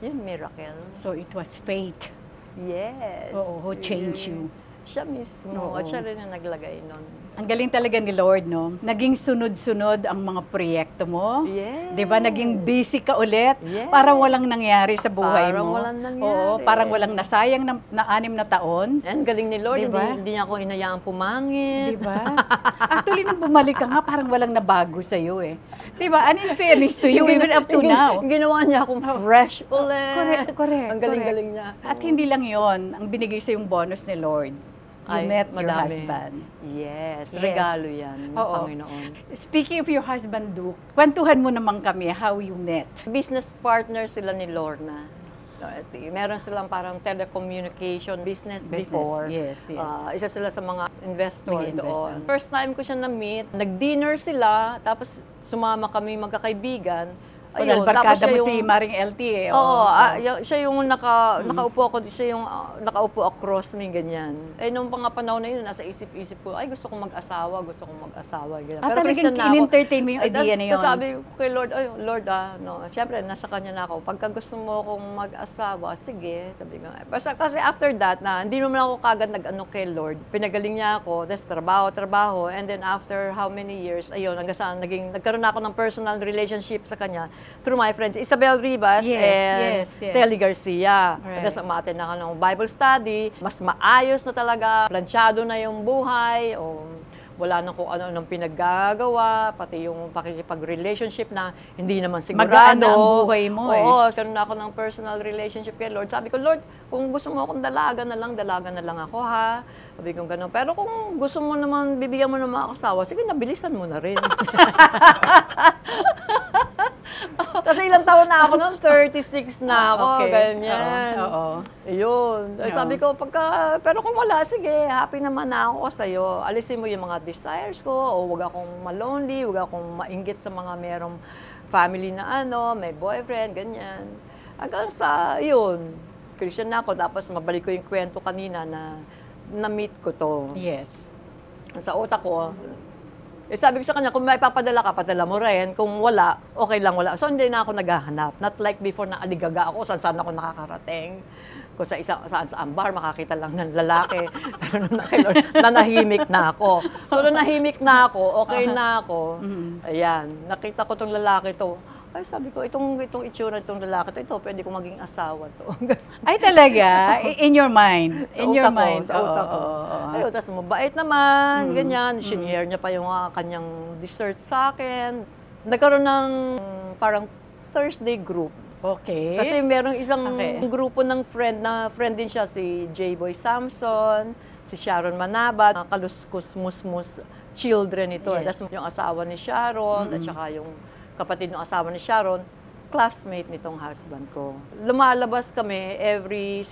Yun, miracle. So it was faith. Yes. Oo, who changed you. Siya mismo. Oo. At siya rin ang naglagay nun. Ang galing talaga ni Lord, no? Naging sunod-sunod ang mga proyekto mo. Yes. 'Di ba? Naging busy ka ulit. Yes. Parang walang nangyari sa buhay Parang mo. walang nangyari. Oo, parang walang nasayang na 6 na taon. Ang galing ni Lord, Diba? hindi niya ako hinayaang pumangit. 'Di ba? Actually, nung bumalik ka nga, parang walang nabago sa iyo eh. 'Di ba? And in fairness to you, even up to now. Ginawa niya akong fresh ulit. Correct. Ang galing-galing niya. At hindi lang 'yon, ang binigay sa yung bonus ni Lord. You met your husband. Yes, Yes. regalo yan ng Oo. Panginoon. Speaking of your husband, Duke, kwentuhan mo naman kami how you met. Business partner sila ni Lorna. Meron silang parang telecommunication business before. Yes. Isa sila sa mga investor Nag-investor. doon. First time ko siya na-meet, nag-dinner sila, tapos sumama kami magkakaibigan. Dahil barkada mo si Maring LT eh. Oo, siya yung nakaupo ako, siya yung nakaupo across me, ganyan. Eh, nung mga panahon na yun, nasa isip-isip ko, ay gusto kong mag-asawa, ganyan. Talagang Christian na ako. in-entertain mo yung idea na yun. So sabi ko kay Lord, ay Lord, no, siyempre, nasa kanya na ako. Pagka gusto mo akong mag-asawa, sige, sabi ko. Basta kasi after that, hindi naman ako kagad nag-ano kay Lord. Pinagaling niya ako, that's trabaho, and then after how many years, ayun, nagkaroon ako ng personal relationship sa kanya through my friends, Isabel Rivas and Telly Garcia. Right. Tapos umaten na ako ng Bible study, mas maayos na talaga, planchado na yung buhay, wala na kung ano nang pinaggagawa, pati yung pakikipag-relationship na hindi naman sigurado. Magaan na ang buhay mo Oo, karoon na ako ng personal relationship kay Lord. Sabi ko, Lord, kung gusto mo akong dalaga na lang ako ha. Sabi ko gano'n. Pero kung gusto mo naman, bibigyan mo ng mga asawa, sige, nabilisan mo na rin. Kasi ilang taon na ako noon, 36 na ako, Okay. ganyan. Oo. Ayun. Oo. Sabi ko, pero kung wala, sige, happy naman na ako sa'yo. Alisin mo yung mga desires ko, o wag akong malonely, wag akong mainggit sa mga merong family na may boyfriend, ganyan. Hanggang sa, yun, Christian na ako, tapos mabalik ko yung kwento kanina na na-meet ko to. Yes. Sa utak ko, sabi ko sa kanya, kung may papadala ka, padala mo rin. Kung wala, okay lang wala. So, hindi na ako naghahanap. Not like before na aligaga ako, saan ako nakakarating. Kung saan bar, makakita lang ng lalaki. Pero nanahimik na ako. So, nanahimik na ako, okay na ako. Ayan, nakita ko tong lalaki to. Ay, sabi ko, itong itsura itong lalaki to, ito, pwede ko maging asawa to. Ay, talaga? In your mind? In your mind? Sa utak ko. Ayun, tapos mabait naman, ganyan. Shinare niya pa yung kanyang dessert sa akin. Nagkaroon ng parang Thursday group. Okay. Kasi merong isang grupo ng friend din siya, si J-Boy Samson, si Sharon Manabat, Kaluskus Musmus children ito. Yes. Tapos yung asawa ni Sharon, at saka yung kapatid ng asawa ni Sharon, classmate nitong husband ko. Lumalabas kami every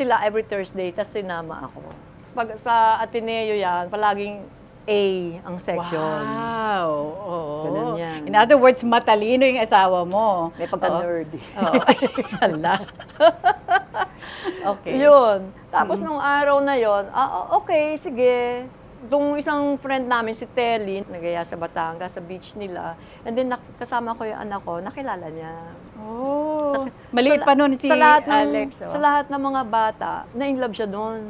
Thursday, tapos sinama ako. Pag sa Ateneo yan, palaging A ang section. Wow. Oo. Ganun yan. In other words, matalino yung asawa mo. May pagka-nerdy. Oo. Hala. Okay. Yun. Tapos nung araw na yon, okay, sige. Itong isang friend namin, si Telly, nagaya sa Batangas, sa beach nila. And then kasama ko yung anak ko, nakilala niya. Oh. Maliit pa nun si Alex. Sa lahat ng mga bata, na-inlove siya doon.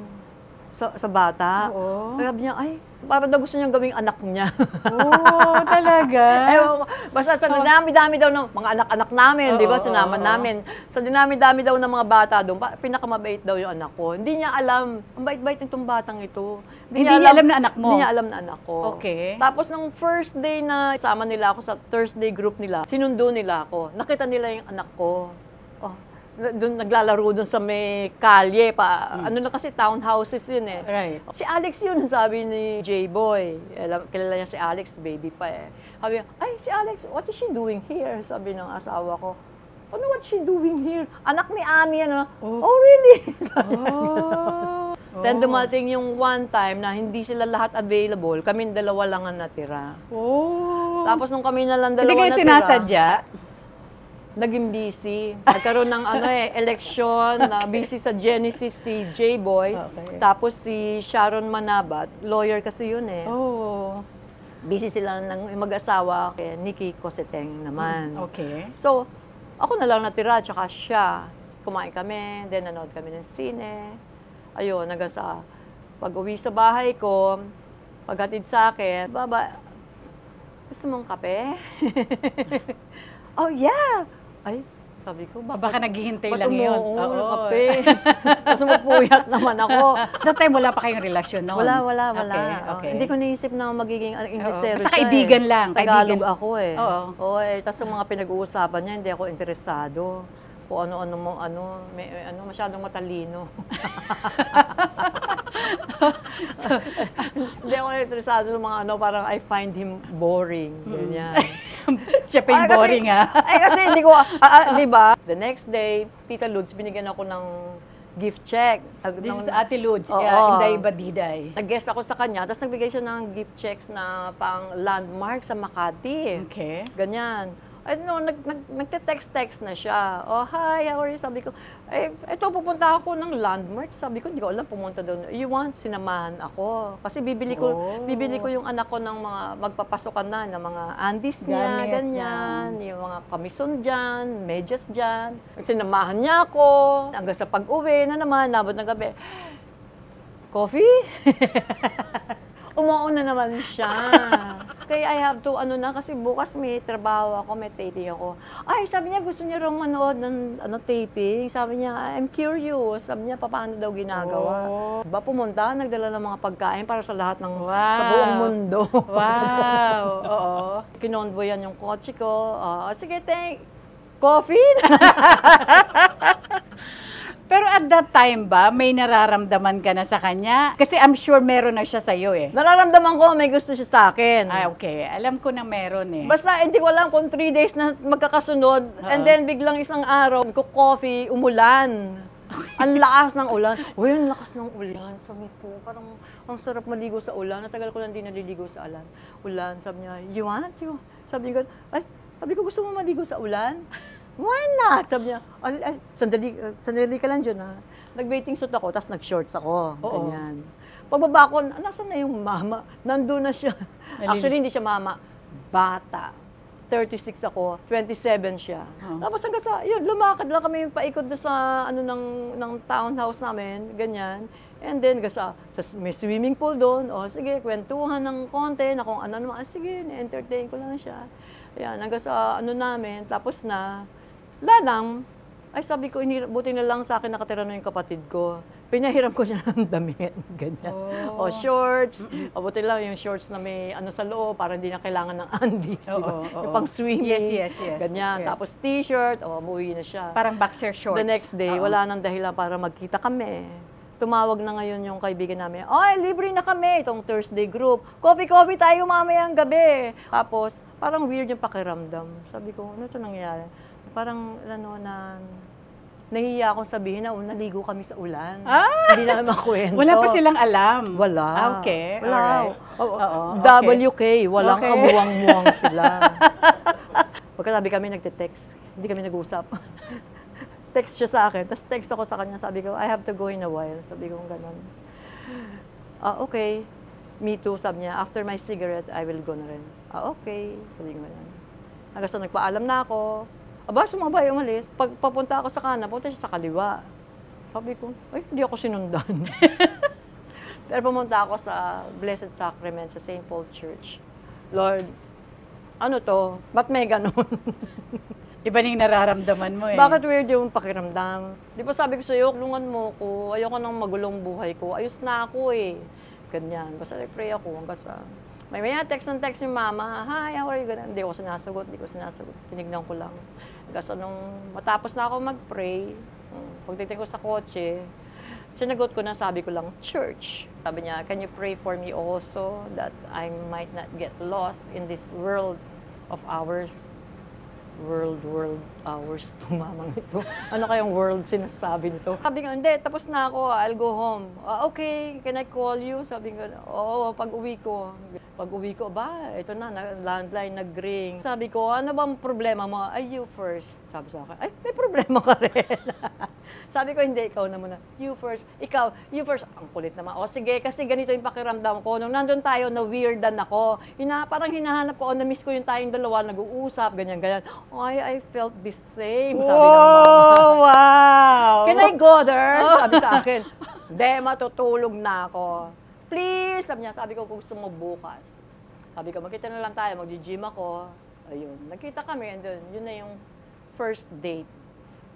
Sa bata. Oo. Sabi niya, ay, parang daw gusto niyang gawing anak niya. Oh, talaga? Ewan ko, basta sa dinami-dami daw ng mga anak-anak namin, di ba, sinama namin. Sa dinami-dami daw ng mga bata doon, pinakamabait daw yung anak ko. Hindi niya alam, ang bait-bait nitong batang ito. Hindi niya alam na anak mo? Hindi niya alam na anak ko. Okay. Tapos nung first day na isama nila ako sa Thursday group nila, sinundo nila ako. Nakita nila yung anak ko. Doon naglalaro doon sa may kalye pa. Ano na kasi townhouses yun eh. Right. Si Alex yun, sabi ni J-Boy. Kilala niya si Alex, baby pa eh. Sabi niya, ay, si Alex, what is she doing here? Sabi ng asawa ko. Ano what she doing here? Anak ni Annie, ano? Oh, really? Oh. Then dumating yung one time na hindi sila lahat available, kaming dalawa lang ang natira. Oh. Tapos nung kami na lang dalawa Hindi kayo natira, sinasadya? naging busy. Nagkaroon ng election, na busy sa Genesis si J-Boy. Okay. Tapos si Sharon Manabat, lawyer kasi yun eh. Oh. Busy sila ng mag-asawa kay Nikki Coseteng naman. Okay. So, ako na lang natira, tsaka siya. Kumain kami, then nanood kami ng sine. Ayun, hanggang sa pag-uwi sa bahay ko, paghatid sa akin, baba, gusto mong kape? Oh, yeah! Ay, sabi ko, Baka naghihintay ba't lang yun. umuungol ng kape? Tapos mapuyat naman ako. That time, wala pa kayong relasyon noon? Wala. Okay. Hindi ko naisip na magiging Inglesero Basta kaibigan lang. Tagalog Kaibigan. ako eh. Oo. Oo eh. Tapos sa mga pinag-uusapan niya, hindi ako interesado. Kung masyadong matalino. Hindi ako interesado sa mga parang I find him boring. Ganyan. Siya pa yung boring Kasi hindi ko, di ba? The next day, Tita Lods, binigyan ako ng gift check. This is Ate Lods, Oo. Inday Badiday. Nag-guest ako sa kanya, tapos nagbigay siya ng gift checks na pang landmark sa Makati. Okay. Ganyan. Ay, no, nagte-text na siya. Oh, hi, how are you? Sabi ko, ito, pupunta ako ng landmark. Sabi ko, hindi ko alam, pumunta doon. You want? Sinamahan ako. Kasi bibili ko yung anak ko ng mga magpapasukan na, ng mga andis niya, Gamit ganyan. Yung mga kamison dyan, medyas dyan. Sinamahan niya ako. Hanggang sa pag-uwi na naman, nabot ng gabi. Coffee? Umuuna naman siya. Kaya I have to, kasi bukas may trabaho ako, may taping ako. Ay, sabi niya, gusto niya raw manood ng taping. Sabi niya, I'm curious. Sabi niya, paano daw ginagawa? Ba, pumunta, nagdala ng mga pagkain para sa lahat ng, sa buong mundo. Wow. Oo. Kinonvoyan yung kotse ko. Sige, coffee? Pero at that time ba, may nararamdaman ka na sa kanya? Kasi I'm sure meron na siya sa'yo eh. Nararamdaman ko may gusto siya sa akin. Ah, okay. Alam ko na meron eh. Basta hindi ko alam kung 3 days na magkakasunod, and then biglang isang araw, ko coffee, umulan. Ang lakas ng ulan. Uy, ang lakas ng ulan. Sabi ko, parang ang sarap maligo sa ulan. Natagal ko lang din naliligo sa ulan. Sabi niya, you want? Sabi niya, sabi ko, gusto mo maligo sa ulan? Why not? Sabi niya, sandali ka lang dyan ha. Nag-bathing suit ako, tapos nag-shorts ako. Oo. Ganyan. Pagbaba ko, nasan na yung mama? Nandun na siya. Actually, hindi siya mama. Bata. 36 ako, 27 siya. Tapos hanggang sa, yun, lumakad lang kami paikot doon sa, ng townhouse namin, ganyan. And then, may swimming pool doon. O, sige, kwentuhan ng konti, na kung ano naman, sige, na-entertain ko lang siya. Ayan, hanggang sa, namin, tapos na, lalang, ay sabi ko, buti na lang sa akin nakatira na yung kapatid ko. Pinahiram ko siya ng damit, ganyan. O shorts, buti lang yung shorts na may sa loob, para hindi na kailangan ng undies, di ba? Yung pang swimming, yes. ganyan. Yes. Tapos t-shirt, umuwi na siya. Parang boxer shorts. The next day, wala nang dahilan para magkita kami. Tumawag na ngayon yung kaibigan namin, ay, libre na kami, itong Thursday group. Coffee tayo mamayang gabi. Tapos, parang weird yung pakiramdam. Sabi ko, ano ito nangyari? Parang, nahihiya akong sabihin na naligo kami sa ulan. Hindi namin makwento. Wala pa silang alam. Wala. Okay, wala. Alright. WK, walang kamuwang-muwang sila. Pagkasabi kami nagte-text, hindi kami nag-usap. Text siya sa akin, tapos text ako sa kanya, sabi ko, I have to go in a while. Sabi ko gano'n. Okay. Me too, sabi niya, after my cigarette, I will go na rin. Okay. Sabi ko gano'n. Hanggang sa nagpaalam na ako, sumabay, umalis. Pag papunta ako sa kanan, punta siya sa kaliwa. Sabi ko, hindi ako sinundan. Pero pumunta ako sa Blessed Sacrament sa St. Paul Church. Lord, ano to? Ba't may ganun? Iba na yung nararamdaman mo eh. Bakit weird yung pakiramdam? Di ba sabi ko sa'yo, tulungan mo ko, ayoko nang magulong buhay ko, ayos na ako eh. Ganyan. Basta nag-pray ako hanggang sa... May text yung mama, hi, how are you? Ganyan. Hindi ko sinasagot. Tinignan ko lang. Hanggang sa nung matapos na ako mag-pray, pagdating ko sa kotse, sinagot ko na, sabi ko lang, church. Sabi niya, can you pray for me also that I might not get lost in this world of ours? World hours to mamang ito. Ano kayang world sinasabi nito? Sabi nga, hindi, tapos na ako, I'll go home. Okay, can I call you? Sabi nga, oo, pag-uwi ko. Pag-uwi ko, ito na, landline, nag-ring. Sabi ko, ano bang problema mo? Ay, you first. Sabi sa akin, ay, may problema ka rin. Sabi ko, hindi, ikaw na muna. You first. Ikaw, you first. Ang kulit naman. O sige, kasi ganito yung pakiramdam ko. Nung nandun tayo, na-weirdan ako. Parang hinahanap ko, na-miss ko yung tayong dalawa, nag-uusap, ganyan. I felt the same, sabi ng mama. Wow! Can I go there? Sabi sa akin, hindi, matutulog na ako. Please, sabi ko, kung gusto mo bukas. Sabi ko, magkita na lang tayo, mag-gym ako. Ayun, nagkita kami, and then, yun na yung first date.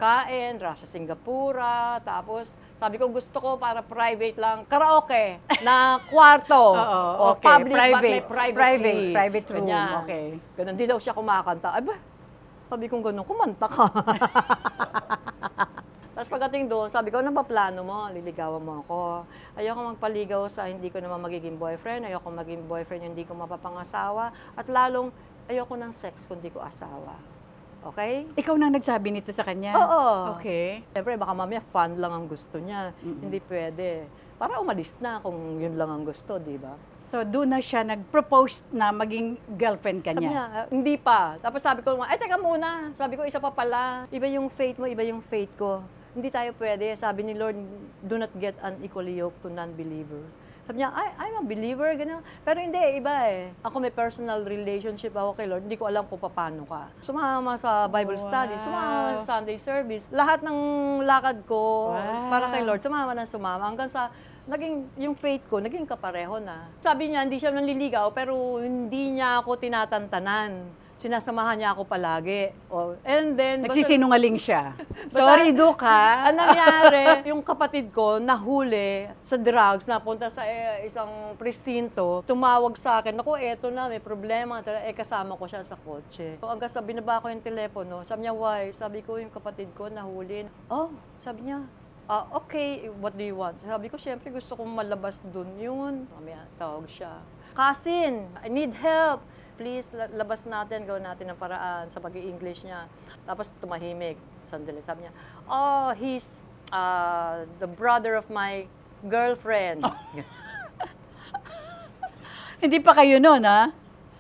Kain, sa Singapura, tapos sabi ko gusto ko para private lang, karaoke na kwarto. Oo, okay. Public Private. but may privacy. Private room, Ganyan. okay. Ganun, di daw siya kumakanta. Ay ba, sabi kong ganun, kumanta ka. Tapos pagdating doon, sabi ko, ano ba plano mo? Liligawan mo ako. Ayoko magpaligaw sa hindi ko naman magiging boyfriend, ayoko maging boyfriend yung hindi ko mapapangasawa, at lalong ayoko ng sex kung hindi ko asawa. Okay? Ikaw na nagsabi nito sa kanya? Oo. Okay. Siyempre, baka mamaya fun lang ang gusto niya. Hindi pwede. Para umalis na kung yun lang ang gusto, di ba? So, doon na siya nag-propose na maging girlfriend ka Sabi niya? niya, hindi pa. Tapos sabi ko, ay, teka muna. Sabi ko, isa pa pala. Iba yung fate mo, iba yung fate ko. Hindi tayo pwede. Sabi ni Lord, do not get unequally yoked to non-believer. Sabi niya, I'm a believer, gano'n. Pero hindi, iba eh. Ako may personal relationship ako kay Lord, hindi ko alam kung paano ka. Sumama sa Bible study, sumama sa Sunday service. Lahat ng lakad ko para kay Lord, sumama. Hanggang sa, yung faith ko, naging kapareho na. Sabi niya, hindi siya nanliligaw, pero hindi niya ako tinatantanan. Sinasamahan niya ako palagi. And then, nagsisinungaling siya. Sorry, Duka. Ang nangyari, yung kapatid ko nahuli sa drugs, napunta sa isang presinto, tumawag sa akin, naku, eto na, may problema. Kasama ko siya sa kotse. Hanggang sa binaba ko yung telepono, sabi niya, why? Sabi ko, yung kapatid ko nahuli. Oh, sabi niya, Okay, what do you want? Sabi ko, syempre gusto kong malabas dun yun. Mamaya, tawag siya. Cousin, I need help. Please, labas natin, gawin natin ng paraan sa pag-i-English niya. Tapos tumahimik. Sandali, sabi niya, oh, he's the brother of my girlfriend. Hindi pa kayo nun, ha?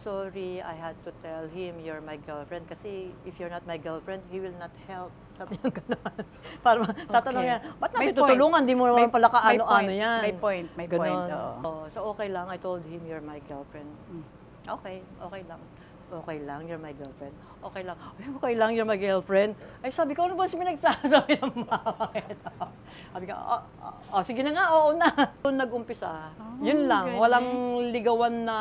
Sorry, I had to tell him you're my girlfriend kasi if you're not my girlfriend, he will not help. Sabi niya gano'n. Para tatanong niya, ba't namin tutulungan? Di mo naman pala kaano-ano yan. May point, may Ganon. point. Oo. So okay lang, I told him you're my girlfriend. Okay, okay lang. Okay lang, you're my girlfriend. Okay lang. Ay, okay lang, you're my girlfriend. Ay, sabi ko, ano ba pinagsasabi ng mama? Sabi ko, sige na nga, oo na. Doon nag-umpisa. Yun lang, galing. walang ligawan na,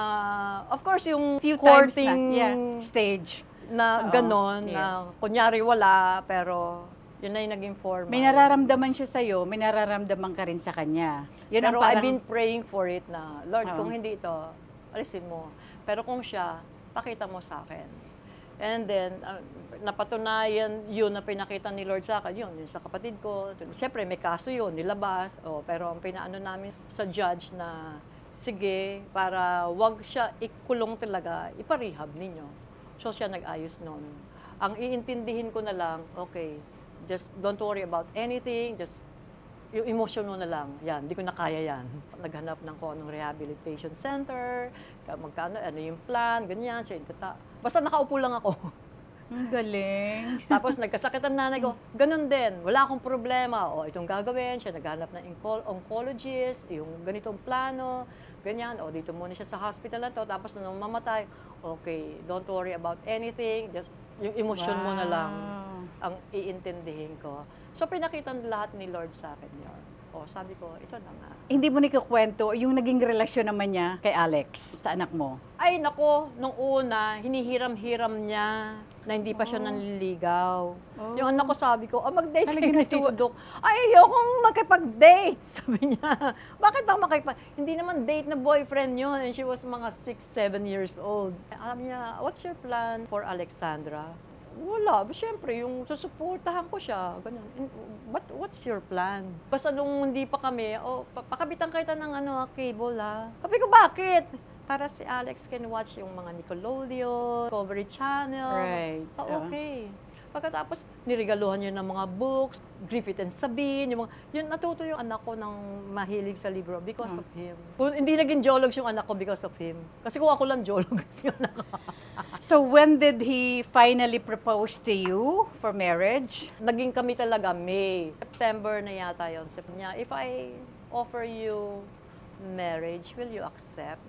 of course, yung Few times courting na, stage. na Oo, ganon, yes. na kunyari wala, pero yun na yung naging formal. May nararamdaman siya sa'yo, may nararamdaman ka rin sa kanya. Yun Pero ang parang, I've been praying for it na, Lord, Oo. kung hindi ito, alisin mo. Pero kung siya, pakita mo sa akin. And then, napatunayan yun na pinakita ni Lord sa akin, yun sa kapatid ko. Siyempre, may kaso yun, nilabas. Pero ang pinaano namin sa judge na, sige, para wag siya ikulong talaga, iparehab ninyo. So siya nag-ayos nun. Ang iintindihin ko na lang, okay, just don't worry about anything, just yung emotion mo na lang, yan, hindi ko na kaya yan. Naghanap ng kung anong rehabilitation center, magkano, ano yung plan, ganyan, siya yung basta nakaupo lang ako. ang galing. Tapos nagkasakit ang nanay ko, ganun din, wala akong problema. O itong gagawin, siya naghanap ng oncologist, yung ganitong plano, ganyan, o dito muna siya sa hospital na to, tapos nung mamatay, okay, don't worry about anything, just yung emosyon mo na lang ang iintindihin ko. So pinakita lahat ni Lord sa akin yun. O sabi ko, ito na nga. Hindi mo nikakwento yung naging relasyon naman niya kay Alex, sa anak mo. Ay, nako, nung una, hinihiram-hiram niya na hindi pa siya nanliligaw. Yung anak ko sabi ko, mag-date kayo ni Tito Doc. Ay, ayokong makipag-date, sabi niya. Bakit ba Hindi naman date na boyfriend yun. And she was mga 6-7 years old. Alam niya, what's your plan for Alexandra? Wala. Siyempre, yung susuportahan ko siya. Ganun. But what's your plan? Basta nung hindi pa kami, pakabitan kita ng cable ha. Sabi ko, bakit? Para si Alex can watch yung mga Nickelodeon, Discovery Channel. Right. So, okay. Pagkatapos, niregaluhan niya ng mga books, Griffith and Sabine, yun natuto yung anak ko ng mahilig sa libro because of him. Hindi naging geologs yung anak ko because of him. Kasi kung ako lang geologs yung anak ko. So when did he finally propose to you for marriage? Naging kami talaga May. September na yata yun. Sabi niya, if I offer you marriage, will you accept?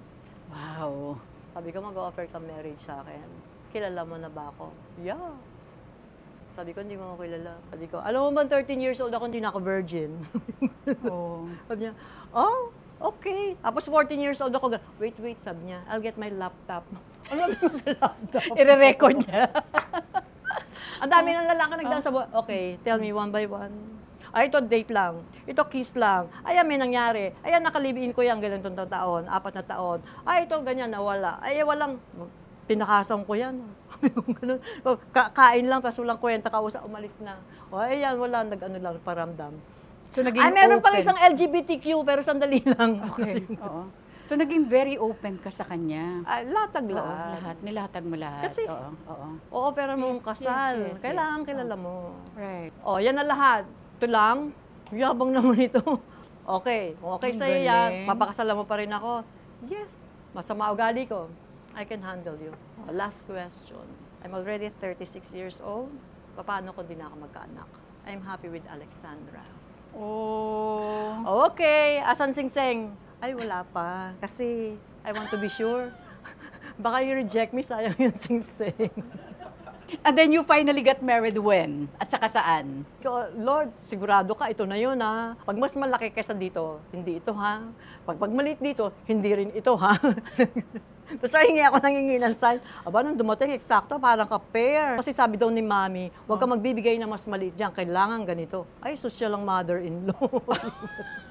Wow. Sabi ko, mag-offer ka marriage sa akin. Kilala mo na ba ako? Yeah. Sabi ko, hindi mo ako kilala. Sabi ko, alam mo ba, 13 years old ako, hindi na ako virgin. Oh. Sabi niya, oh, okay. Tapos 14 years old ako, wait, sabi niya, I'll get my laptop. Ano sabi mo sa laptop? I-record niya. Ang dami ng lalaki nagdaan sa okay, tell me one by one. Ay, ito date lang. Ito kiss lang. Ayan, may nangyari. Ayan, nakalibiin ko yan ganitong taon, 4 na taon. Ay, ito ganyan, nawala. Ay, walang, pinakasang ko yan. Ganun. Kain lang, tapos walang kwenta, kausa, umalis na. O, ayan, wala, lang, paramdam. So naging Ay, meron pang open. isang LGBTQ, pero sandali lang. Okay, oo. So naging very open ka sa kanya. Ay, latag Oo, lahat. lahat. Nilatag mo lahat. Kasi, oo. Oo, pero mong Yes, kasal. yes, yes, Kailangan yes. kilala mo. Right. O, yan na lahat. Ito lang. Yabang naman ito. Okay. Okay Ang sa'yo yan. galing. Papakasalan mo pa rin ako. Yes. Masama ugali ko. I can handle you. Last question. I'm already 36 years old. Paano ko din ako magkaanak? I'm happy with Alexandra. Oh. Okay. Asan Sing-Sing? Ay, wala pa. Kasi I want to be sure. Baka you reject me, sayang yung Sing-Sing. And then you finally got married when? At saka saan? Lord, sigurado ka, ito na yun ha. Pag mas malaki kaysa dito, hindi ito ha. Pag maliit dito, hindi rin ito ha. Tapos hingi ako ng sign. Aba, nung dumating, eksakto, parang ka-pair. Kasi sabi daw ni Mami, huwag ka magbibigay na mas maliit dyan, kailangan ganito. Ay, social ang mother-in-law.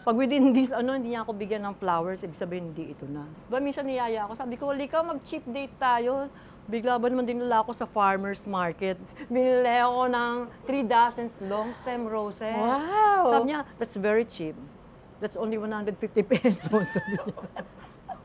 Pag within this, hindi niya ako bigyan ng flowers, ibig sabihin, hindi ito na. Diba, minsan niyaya ako, sabi ko, ka mag-cheap date tayo. Bigla ba naman dinala ako sa farmer's market. Binili ako ng 3 dozens long stem roses. Wow! Sabi niya, that's very cheap. That's only 150 pesos. Sabi niya.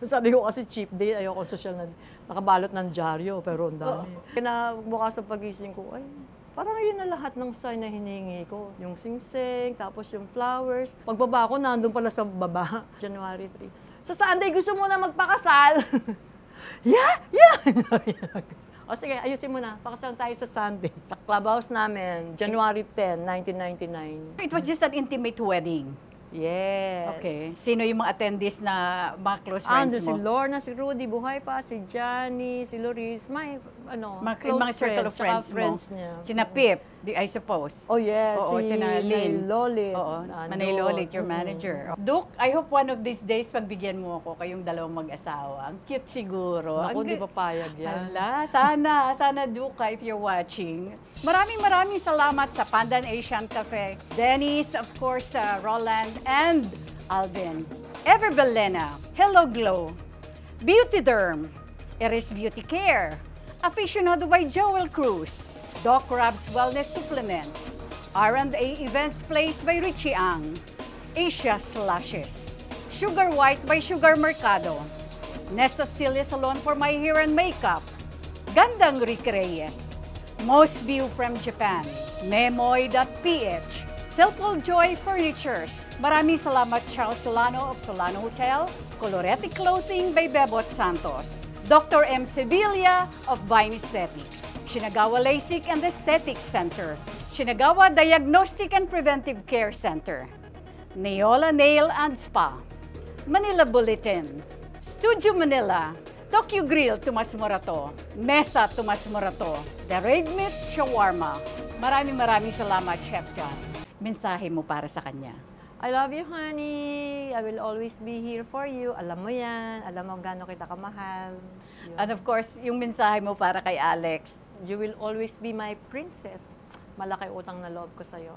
Sabi ko kasi cheap date, ayoko social na nakabalot ng dyaryo, pero ang dami. Kinabukas sa pagising ko, ay, parang yun na lahat ng sign na hiningi ko. Yung singsing, tapos yung flowers. Pagbaba ko, nandun pala sa baba, January 3. Sa Sunday, gusto mo na magpakasal? Yeah! O sige, ayusin mo na. Pakasal tayo sa Sunday. Sa clubhouse namin, January 10, 1999. It was just an intimate wedding. Yes. Okay. Sino yung mga attendees na mga close friends Ando si mo? Lorna, si Rudy, buhay pa, si Johnny, si Loris, close Mga circle of tsaka friends mo. niya. Sina Pip, I suppose. Oh yes, Oo, si sina Lynn. Lolit. Oo, Nandun. Manay Lolit, your manager. Duke, I hope one of these days pagbigyan mo ako kayong dalawang mag-asawa. Ang cute siguro. Naku, Ang di papayag yan. Hala, sana Duke, if you're watching. Maraming salamat sa Pandan Asian Cafe. Dennis, of course, Roland, and Alvin. Ever Belena, Hello Glow, Beauty Derm, Eris Beauty Care, Aficionado by Joel Cruz, Doc Rob's Wellness Supplements, R&A Events Placed by Richie Ang, Asia Slashes, Sugar White by Sugar Mercado, Nesta Celia Salon for my hair and makeup, Gandang Rick Reyes, Most View from Japan, Memoy.ph, Silpal Joy Furnitures. Maraming salamat Charles Solano of Solano Hotel, Colorete Clothing by Bebot Santos, Dr. M. Sevilla of Vine Aesthetics, Shinagawa LASIK and Aesthetics Center, Shinagawa Diagnostic and Preventive Care Center, Neola Nail and Spa, Manila Bulletin, Studio Manila, Tokyo Grill Tomas Morato, Mesa Tomas Morato, The Red Meat Shawarma. Maraming salamat, Chef John. Mensahe mo para sa kanya. I love you, honey. I will always be here for you. Alam mo yan. Alam mo gaano kita kamahal. Yun. And of course, yung mensahe mo para kay Alex. You will always be my princess. Malaki utang na loob ko sa'yo.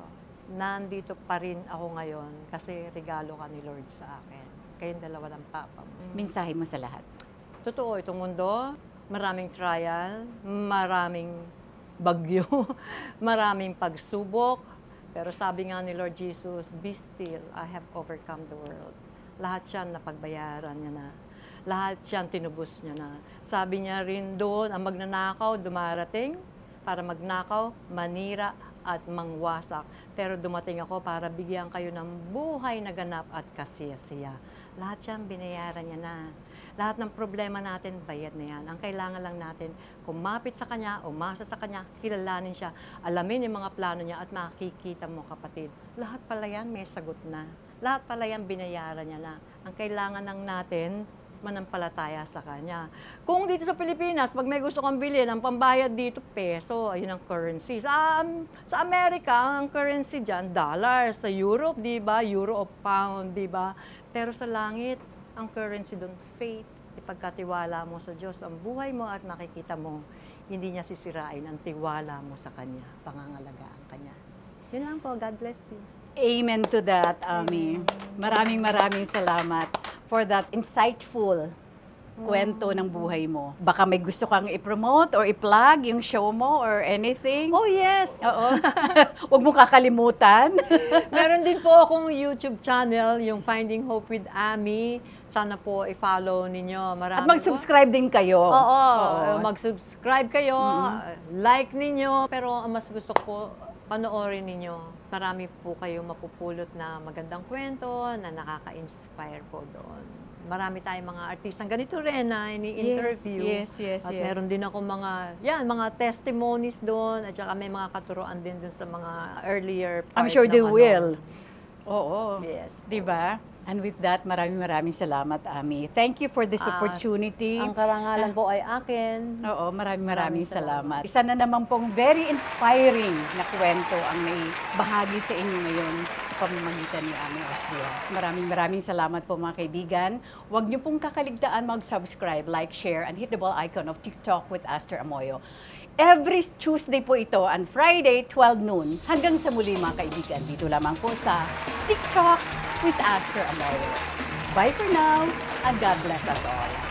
Nandito pa rin ako ngayon kasi regalo ka ni Lord sa akin. Kayong dalawa ng papa mo. Mensahe mo sa lahat. Totoo, itong mundo, maraming trial, maraming bagyo, maraming pagsubok. Pero sabi nga ni Lord Jesus, be still, I have overcome the world. Lahat yan napagbayaran niya na. Lahat yan tinubos niya na. Sabi niya rin doon, ang magnanakaw dumarating para magnakaw, manira at mangwasak. Pero dumating ako para bigyan kayo ng buhay na ganap at kasiyasiya. Lahat yan binayaran niya na. Lahat ng problema natin, bayad na yan. Ang kailangan lang natin, kumapit sa Kanya, umasa sa Kanya, kilalanin siya, alamin yung mga plano niya at makikita mo, kapatid. Lahat pala yan may sagot na. Lahat pala yan binayaran niya na. Ang kailangan lang natin, manampalataya sa Kanya. Kung dito sa Pilipinas, pag may gusto kang bilhin, ang pambayad dito, peso, ayun ang currency. Sa Amerika, ang currency dyan, dollar. Sa Europe, di ba? Euro o pound, di ba? Pero sa langit, ang currency doon, faith. Ipagkatiwala mo sa Diyos ang buhay mo at nakikita mo, hindi niya sisirain ang tiwala mo sa Kanya, pangangalagaan Kanya. Yun lang po. God bless you. Amen to that, Ami. Maraming salamat for that insightful kwento ng buhay mo. Baka may gusto kang i-promote or i-plug yung show mo or anything? Oh, yes! Oo. Huwag mo kakalimutan. Meron din po akong YouTube channel, yung Finding Hope with Ami. Sana po i-follow ninyo. Marami At mag-subscribe din kayo. Oo. Mag-subscribe kayo, like ninyo. Pero ang mas gusto ko, panoorin ninyo. Marami po kayo mapupulot na magandang kwento na nakaka-inspire po doon. Marami tayong mga artistang ganito rin na ini-interview. Yes. At meron din ako mga testimonies doon. At saka may mga katuroan din doon sa mga earlier part. I'm sure they ng will. Oo. Yes. Diba? And with that, maraming salamat, Ami. Thank you for this opportunity. Ang karangalan po ay akin. Oo, maraming salamat. Isa na naman pong very inspiring na kwento ang may bahagi sa inyo ngayon sa pamamagitan ni Ami Osdia. Maraming salamat po mga kaibigan. Huwag niyo pong kakaligtaan mag-subscribe, like, share, and hit the bell icon of TikTok with Aster Amoyo. Every Tuesday po ito and Friday, 12 noon. Hanggang sa muli mga kaibigan, dito lamang po sa TikTok with Aster Amoyo. Bye for now, and God bless us all.